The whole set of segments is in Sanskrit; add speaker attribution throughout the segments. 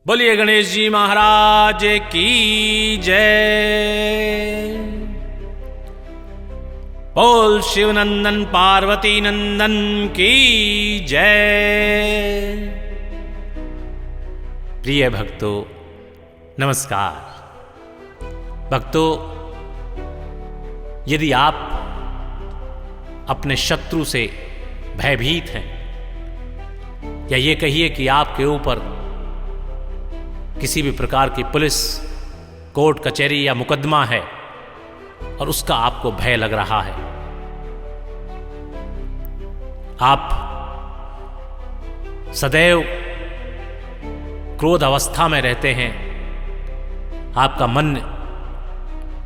Speaker 1: बोलिए गणेश जी महाराज की जय। बोल शिवनंदन पार्वती नंदन की जय। प्रिय भक्तों नमस्कार। भक्तों, यदि आप अपने शत्रु से भयभीत हैं या ये कहिए कि आपके ऊपर किसी भी प्रकार की पुलिस, कोर्ट कचहरी या मुकदमा है और उसका आपको भय लग रहा है, आप सदैव क्रोध अवस्था में रहते हैं, आपका मन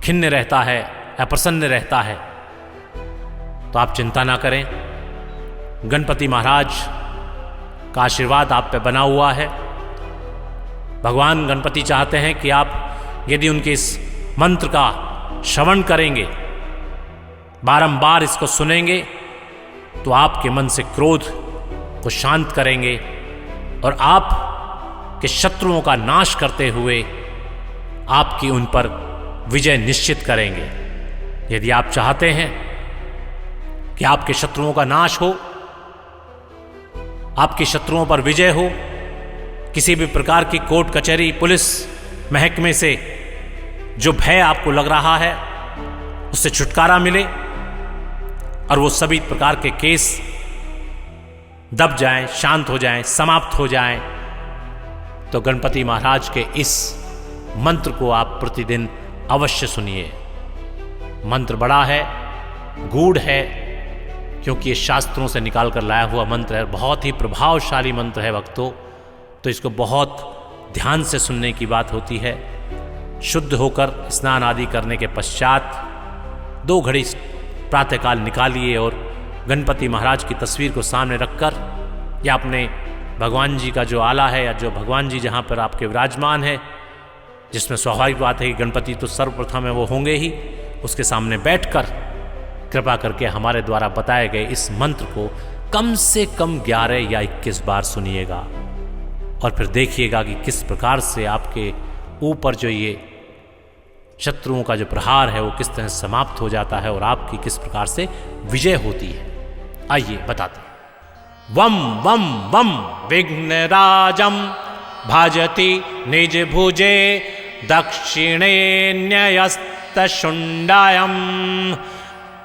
Speaker 1: खिन्न रहता है, अप्रसन्न रहता है, तो आप चिंता ना करें। गणपति महाराज का आशीर्वाद आप पे बना हुआ है। भगवान गणपति चाहते हैं कि आप यदि उनके इस मंत्र का श्रवण करेंगे, बारंबार इसको सुनेंगे, तो आपके मन से क्रोध को शांत करेंगे और आप के शत्रुओं का नाश करते हुए आपकी उन पर विजय निश्चित करेंगे। यदि आप चाहते हैं कि आपके शत्रुओं का नाश हो, आपके शत्रुओं पर विजय हो, किसी भी प्रकार की कोर्ट कचहरी पुलिस महकमे से जो भय आपको लग रहा है उससे छुटकारा मिले और वो सभी प्रकार के केस दब जाएं, शांत हो जाएं, समाप्त हो जाएं, तो गणपति महाराज के इस मंत्र को आप प्रतिदिन अवश्य सुनिए। मंत्र बड़ा है, गूढ़ है, क्योंकि ये शास्त्रों से निकाल कर लाया हुआ मंत्र है, बहुत ही प्रभावशाली मंत्र है भक्तों। तो इसको बहुत ध्यान से सुनने की बात होती है। शुद्ध होकर स्नान आदि करने के पश्चात 2 घड़ी प्रातःकाल निकालिए और गणपति महाराज की तस्वीर को सामने रखकर या अपने भगवान जी का जो आला है या जो भगवान जी जहाँ पर आपके विराजमान है, जिसमें स्वाभाविक बात है कि गणपति तो सर्वप्रथम है, वो होंगे ही, उसके सामने बैठकर कृपा करके हमारे द्वारा बताए गए इस मंत्र को कम से कम 11 या 21 बार सुनिएगा और फिर देखिएगा कि किस प्रकार से आपके ऊपर जो ये शत्रुओं का जो प्रहार है वो किस तरह समाप्त हो जाता है और आपकी किस प्रकार से विजय होती है। आइए बताते हैं। वम वम वम विघ्नराजम भाजति निज भुजे दक्षिणे न्यस्तशुंडायम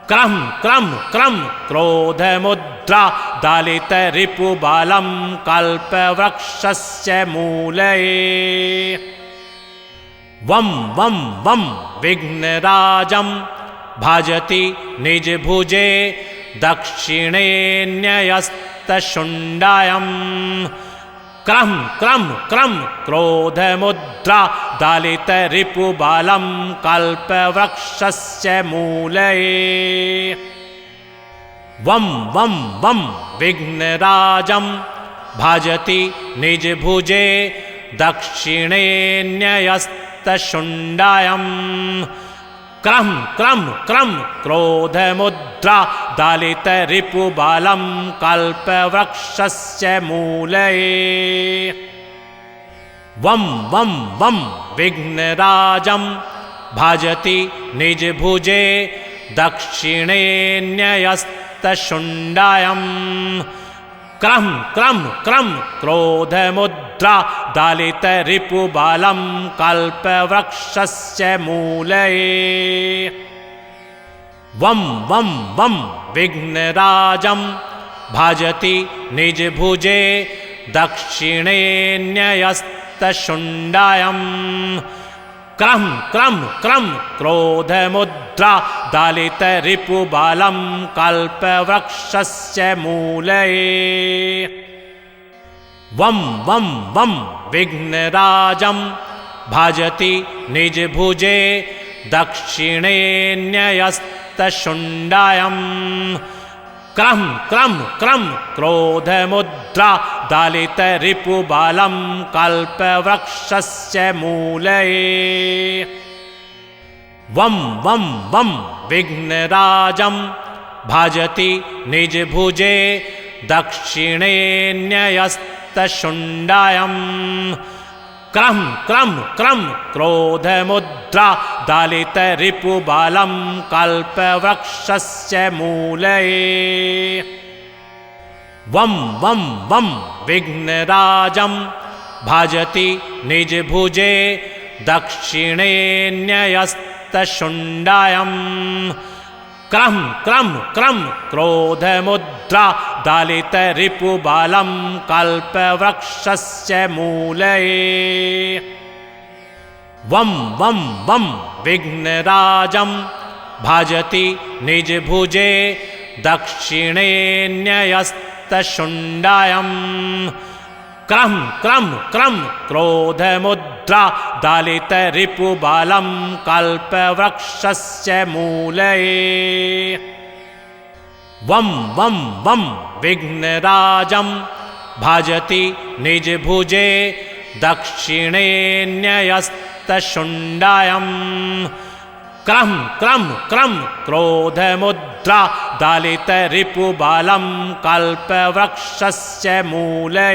Speaker 1: क्रम क्रम क्रम क्रोध मुद्रा दालित रिपुबालम कल्पवृक्षस्य मूलये। वम वम वम विघ्नराजम भाजति निज भुजे दक्षिणे न्यस्तशुंडायम क्रम क्रम क्रम क्रोध मुद्रा दालित रिपुबालम कल्पवृक्षस्य मूलये। वम वम वम विघ्नराजम भाजति निज भुजे दक्षिणे न्यस्तशुंडायम क्रम क्रम क्रम क्रोध मुद्रा दालित रिपुबालम कल्पवृक्षस्य मूलये। वम वम वम विघ्नराजम भाजति निज भुजे दक्षिणे न्यस्तशुंडायम क्रम क्रम क्रम क्रोध मुद्रा दालित रिपुबालम कल्पवृक्षस्य मूलये। वम वम वम विघ्नराजम भाजति निज भुजे दक्षिणे न्यस्तशुंडायम क्रम क्रम क्रम क्रोध मुद्रा दालित रिपुबालम कल्पवृक्षस्य मूलये। वम वम वम विघ्नराजम भाजति निज भुजे दक्षिणे न्यस्तशुंडायम क्रम क्रम क्रम क्रोध मुद्रा दालित रिपुबालम कल्पवृक्षस्य मूलये। वम वम वम विघ्नराजम भाजति निज भुजे दक्षिणे न्यस्तशुंडायम क्रम क्रम क्रम क्रोधमुद्रा दालितरिपुबालं कल्पवृक्षस्य मूले वं वं वं विघ्नराजं भजति निजभुजे दक्षिणे न्यस्तशुण्डायम् क्रम क्रम क्रम क्रोधमुद्रा दालितरिपुबालं कल्पवृक्षस्य मूले वं वं वं विघ्नराजं भजति निजभुजे दक्षिणे न्यस्तशुण्डायम् क्रम क्रम क्रम क्रोधमुद्रा दालितरिपुबालं कल्पवृक्षस्य मूले वं वं वं विघ्नराजं भजति निजभुजे दक्षिणे न्यस्तशुण्डायम् क्रम क्रम क्रम क्रोधमुद्रा दालितरिपुबालं कल्पवृक्षस्य मूले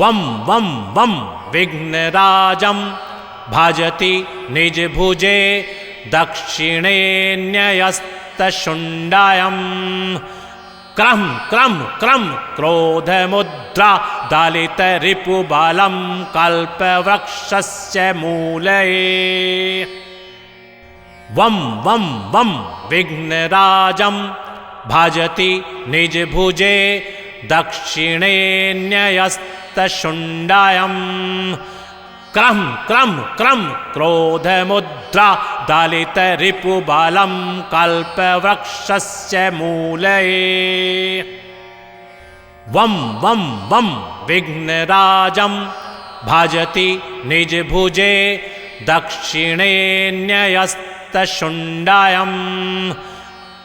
Speaker 1: वं वं वं विघ्नराजं भजति निजभुजे दक्षिणे न्यस्तशुण्डायम् क्रम क्रम क्रम क्रोधमुद्रा दालितरिपुबालं कल्पवृक्षस्य मूले वं वं वं विघ्नराजं भजति निजभुजे दक्षिणे न्यस्तशुण्डायम् क्रम क्रम क्रम क्रोधमुद्रा दालितरिपुबालं कल्पवृक्षस्य मूले वं वं वं विघ्नराजं भजति निजभुजे दक्षिणे न्यस्तशुण्डायम्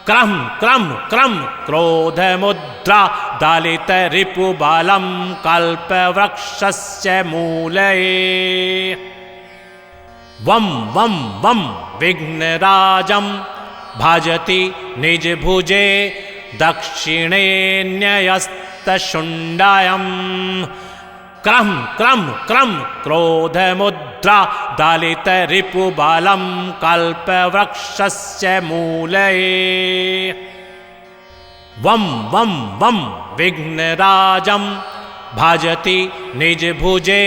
Speaker 1: क्रम क्रम क्रम क्रोधमुद्रा दालितरिपुबालं कल्पवृक्षस्य मूले वं वं वं विघ्नराजं भजति निजभुजे दक्षिणे न्यस्तशुण्डायम् क्रम क्रम क्रम क्रोधमुद्रा दालितरिपुबालं कल्पवृक्षस्य मूले वं वं वं विघ्नराजं भजति निजभुजे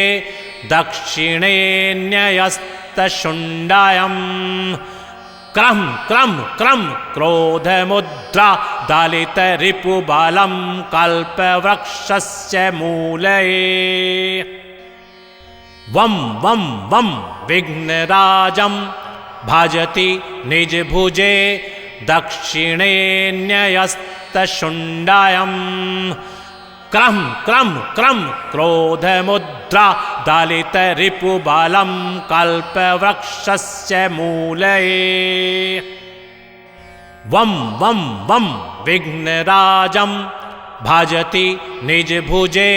Speaker 1: दक्षिणे न्यस्तशुण्डायम् क्रम क्रम क्रम क्रोधमुद्रा दालितरिपुबालं कल्पवृक्षस्य मूले वं वं वं विघ्नराजं भजति निजभुजे दक्षिणे न्यस्तशुण्डायम् क्रम क्रम क्रम क्रोधमुद्रा दालितरिपुबालं कल्पवृक्षस्य मूले वं वं वं विघ्नराजं भजति निजभुजे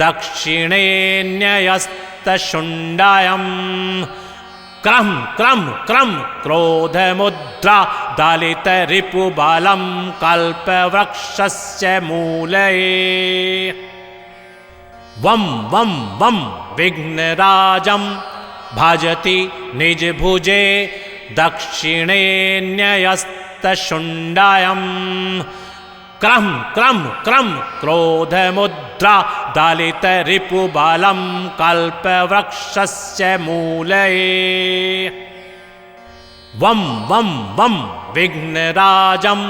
Speaker 1: दक्षिणे न्यस्तशुण्डायम् क्रम क्रम क्रम क्रोधमुद्रा दालितरिपुबालं कल्पवृक्षस्य मूले वं वं वं विघ्नराजं भजति निजभुजे दक्षिणे न्यस्तशुण्डायम् क्रम क्रम क्रम क्रोधमुद्रा दालितरिपुबालं कल्पवृक्षस्य मूले वं वं वं विघ्नराजं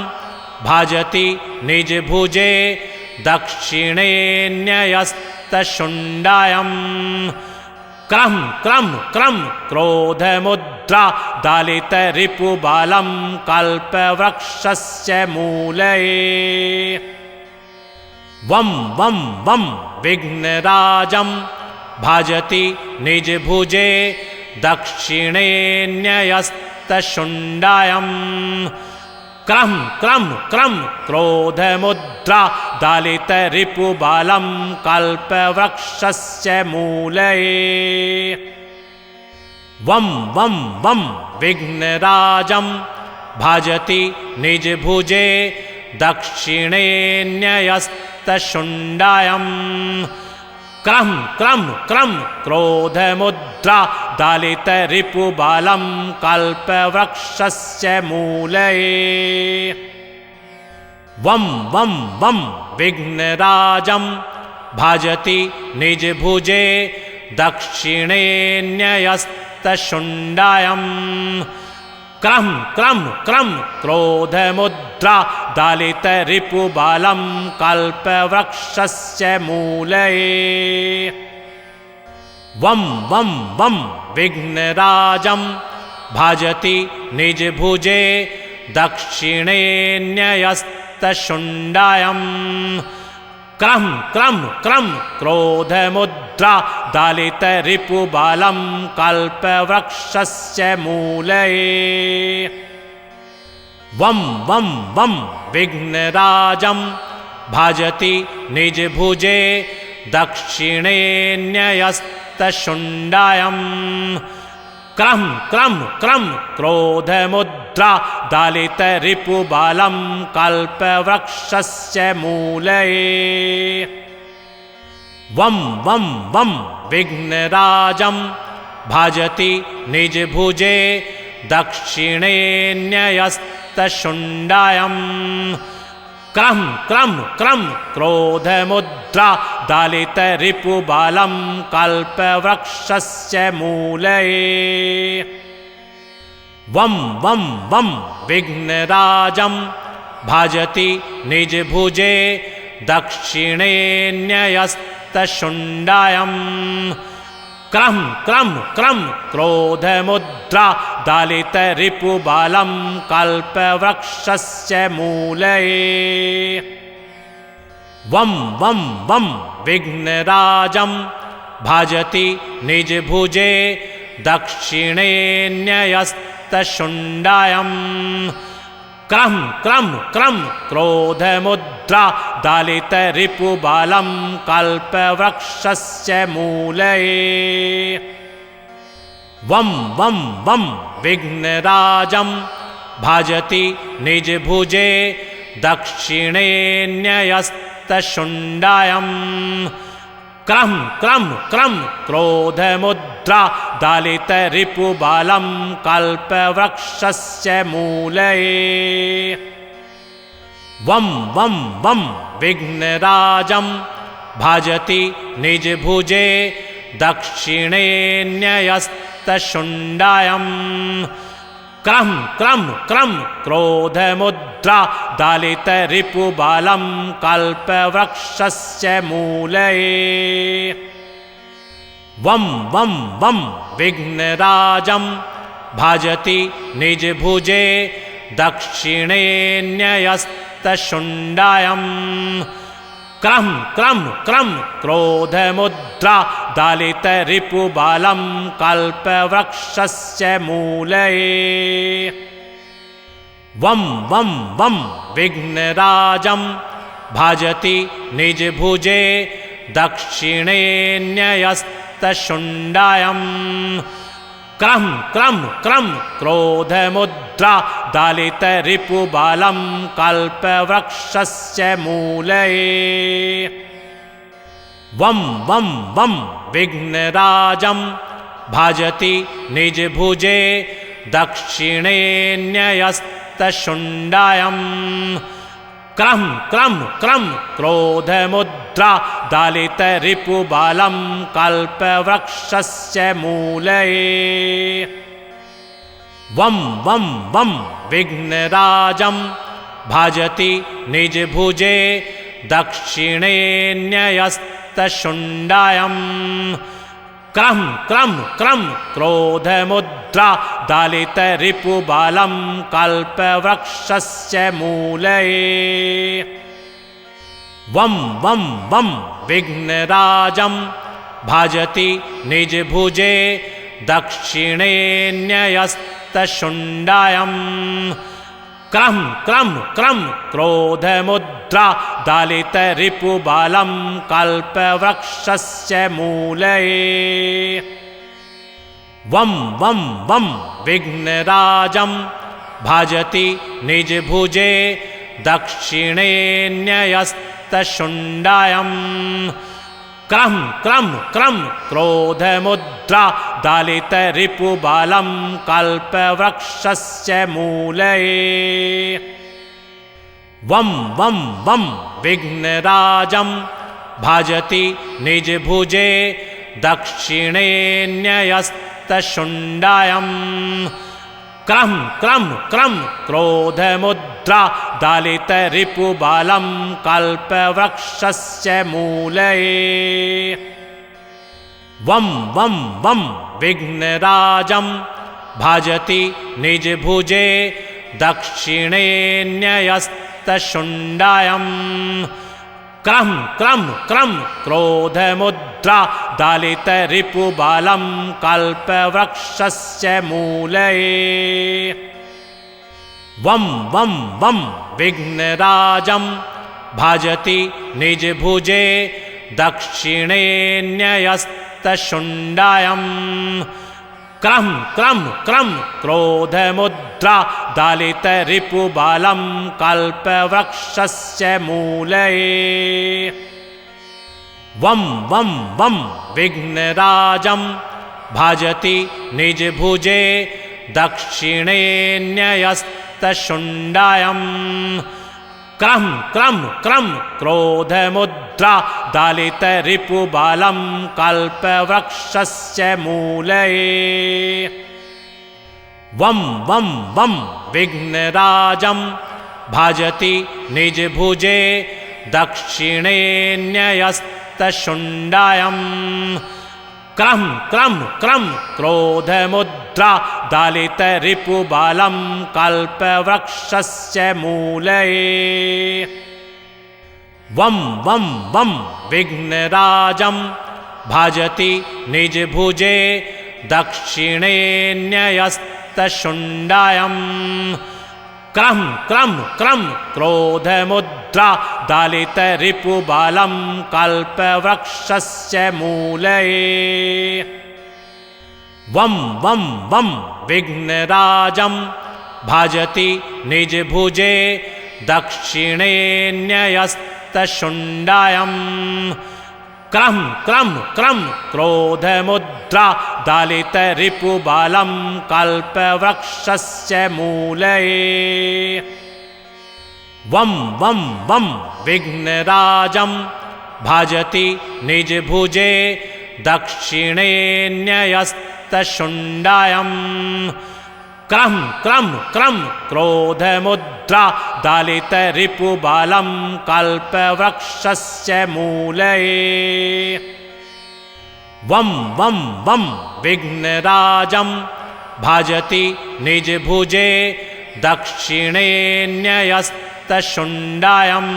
Speaker 1: भजति निजभुजे दक्षिणे न्यस्तशुण्डायम् क्रम क्रम क्रम क्रोधमुद्रा दालितरिपुबालं कल्पवृक्षस्य मूले वं वं वं विघ्नराजं भजति निजभुजे दक्षिणे न्यस्तशुण्डायम् क्रम क्रम क्रम क्रोधमुद्रा दालितरिपुबालं कल्पवृक्षस्य मूले वं वं वं विघ्नराजं भजति निजभुजे दक्षिणे न्यस्तशुण्डायम् क्रम क्रम क्रम क्रोधमुद्रा दलितरिपुबलं कल्पवृक्षस्य मूले वं वं वं विघ्नराजं भजति निजभुजे दक्षिणे न्यस्तशुण्डायम् क्रम क्रम क्रम क्रोधमुद्रा दलितरिपुबलं कल्पवृक्षस्य मूले वं वं वं विघ्नराजं भजति निजभुजे दक्षिणे न्यस्तशुण्डायम् क्रम क्रम क्रम क्रोधमुद्रा दलितरिपुबलं कल्पवृक्षस्य मूले वं वं वं विघ्नराजं भजति निजभुजे दक्षिणे न्यस्तशुण्डायम् क्रम क्रम क्रम क्रोधमुद्रा दलितरिपुबलं कल्पवृक्षस्य मूले वं वं वं विघ्नराजं भजति निजभुजे दक्षिणे न्यस्तशुण्डायम् क्रम क्रम क्रम क्रोधमुद्रा दलितरिपुबलं कल्पवृक्षस्य मूले वं वं वं विघ्नराजं भजति निजभुजे दक्षिणे न्यस्तशुण्डायम् क्रम क्रम क्रम क्रोधमुद्रा दलितरिपुबलं कल्पवृक्षस्य मूले वं वं वं विघ्नराजं भजति निजभुजे दक्षिणे न्यस्तशुण्डायम् क्रम क्रम क्रम क्रोधमुद्रा दलितरिपुबलं कल्पवृक्षस्य मूले वं वं वं विघ्नराजं भजति निजभुजे दक्षिणे न्यस्तशुण्डायम् क्रम क्रम क्रम क्रोधमुद्रा दलितरिपुबलं कल्पवृक्षस्य मूले वं वं वं विघ्नराजं भजति निजभुजे दक्षिणे न्यस्तशुण्डायम् क्रम क्रम क्रम क्रोधमुद्रा दलितरिपुबलं कल्पवृक्षस्य मूले वं वं वं विघ्नराजं भजति निजभुजे दक्षिणे न्यस्तशुण्डायम् क्रम क्रम क्रम क्रोधमुद्रा दलितरिपुबलं कल्पवृक्षस्य मूले वं वं वं विघ्नराजं भजति निजभुजे दक्षिणे न्यस्तशुण्डायम् क्रम क्रम क्रम क्रोधमुद्रा दलितरिपुबलं कल्पवृक्षस्य मूले वं वं वं विघ्नराजं भजति निजभुजे दक्षिणे न्यस्तशुण्डायम् क्रम क्रम क्रम क्रोधमुद्रा दलितरिपुबलं कल्पवृक्षस्य मूले वं वं वं विघ्नराजं भजति निजभुजे दक्षिणे न्यस्तशुण्डायम् क्रम क्रम क्रम क्रोधमुद्रा दलितरिपुबलं कल्पवृक्षस्य मूले वं वं वं विघ्नराजं भजति निजभुजे दक्षिणे न्यस्तशुण्डायम् क्रम क्रम क्रम क्रोधमुद्रा दलितरिपुबलं कल्पवृक्षस्य मूले वं वं वं विघ्नराजं भजति निजभुजे दक्षिणे न्यस्तशुण्डायम् क्रम क्रम क्रम क्रोधमुद्रा दालित रिपुबालं कल्पवृक्षस्य मूले वं वं वं विघ्नराजं भजति निजभुजे दक्षिणे न्यस्तशुण्डायम् क्रम क्रम क्रम क्रोधमुद्रा दालित रिपुबालं कल्पवृक्षस्य मूले वं वं वं विघ्नराजं भजति निजभुजे दक्षिणे न्यस्तशुण्डायम् क्रम क्रम क्रम क्रोधमुद्रा दालित रिपुबालं कल्पवृक्षस्य मूले वं वं वं विघ्नराजं भजति निजभुजे दक्षिणे न्यस्तशुण्डायम् क्रम क्रम क्रम क्रोधमुद्रा दालित रिपुबालं कल्पवृक्षस्य मूले वं वं वं विघ्नराजं भजति निजभुजे दक्षिणे न्यस्तशुण्डायम् क्रम क्रम क्रम क्रोधमुद्रा दालित रिपुबालं कल्पवृक्षस्य मूले वं वं वं विघ्नराजं भजति निजभुजे दक्षिणे न्यस्तशुण्डायम् क्रम क्रम क्रम क्रोधमुद्रा दालित रिपुबालं कल्पवृक्षस्य मूले वं वं वं विघ्नराजं भजति निजभुजे दक्षिणे न्यस्तशुण्डायम् क्रम क्रम क्रम क्रोधमुद्रा दालित रिपुबालं कल्पवृक्षस्य मूले वं वं वं विघ्नराजं भजति निजभुजे दक्षिणे न्यस्तशुण्डायम् क्रम क्रम क्रम क्रोधमुद्रा दालित रिपुबालं कल्पवृक्षस्य मूले वं वं वं विघ्नराजं भजति निजभुजे दक्षिणे न्यस्तशुण्डायम् क्रम क्रम क्रम क्रोधमुद्रा दालित रिपुबालं कल्पवृक्षस्य मूले वं वं वं विघ्नराजं भजति निजभुजे दक्षिणे न्यस्तशुण्डायम्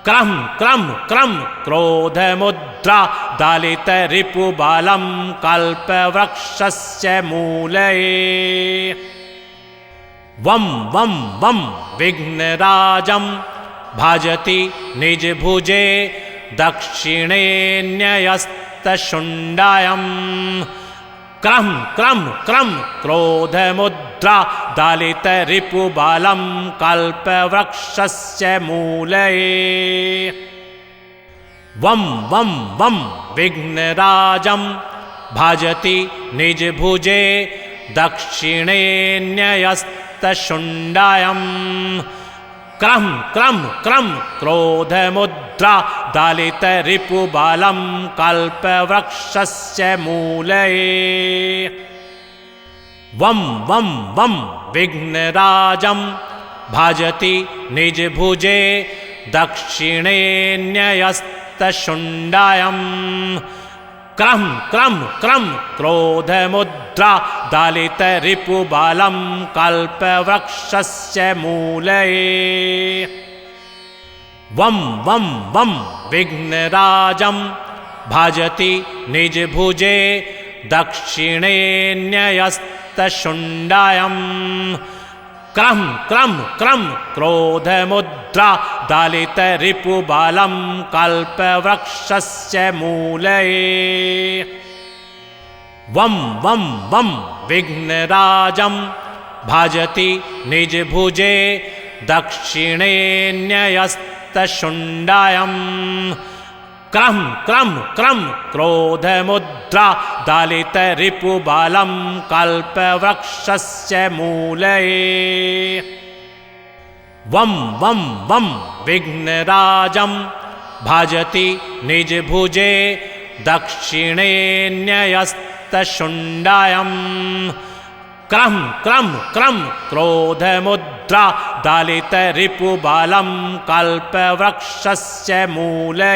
Speaker 1: क्रम क्रम क्रम क्रोधमुद्रा दालित रिपुबालं कल्पवृक्षस्य मूले वं वं वं विघ्नराजं भजति निजभुजे दक्षिणे न्यस्तशुण्डायम् क्रम क्रम क्रम क्रोधमुद्रा दालित रिपुबालं कल्पवृक्षस्य मूले वं वं वं विघ्नराजं भजति निजभुजे दक्षिणे न्यस्तशुण्डायम् क्रम क्रम क्रम क्रोधमुद्रा दालित रिपुबालं कल्पवृक्षस्य मूले वं वं वं विघ्नराजं भजति निजभुजे दक्षिणे न्यस्तशुण्डायम् क्रम क्रम क्रम क्रोधमुद्रा दालित रिपुबालं कल्पवृक्षस्य मूले वं वं वं विघ्नराजं भजति निजभुजे दक्षिणे न्यस्तशुण्डायम् क्रम क्रम क्रम क्रोधमुद्रा दालित रिपुबालं कल्पवृक्षस्य मूले वं वं वं विघ्नराजं भजति निजभुजे दक्षिणे न्यस्तशुण्डायम् क्रम क्रम क्रम क्रोधमुद्रा दलित रिपुबलं कल्पवृक्षस्य मूले वम वम वम विघ्नराजं भजति निजभुजे दक्षिणे न्यस्तशुण्डायम् क्रम क्रम क्रम क्रोधमुद्रा दलित रिपुबलं कल्पवृक्षस्य मूले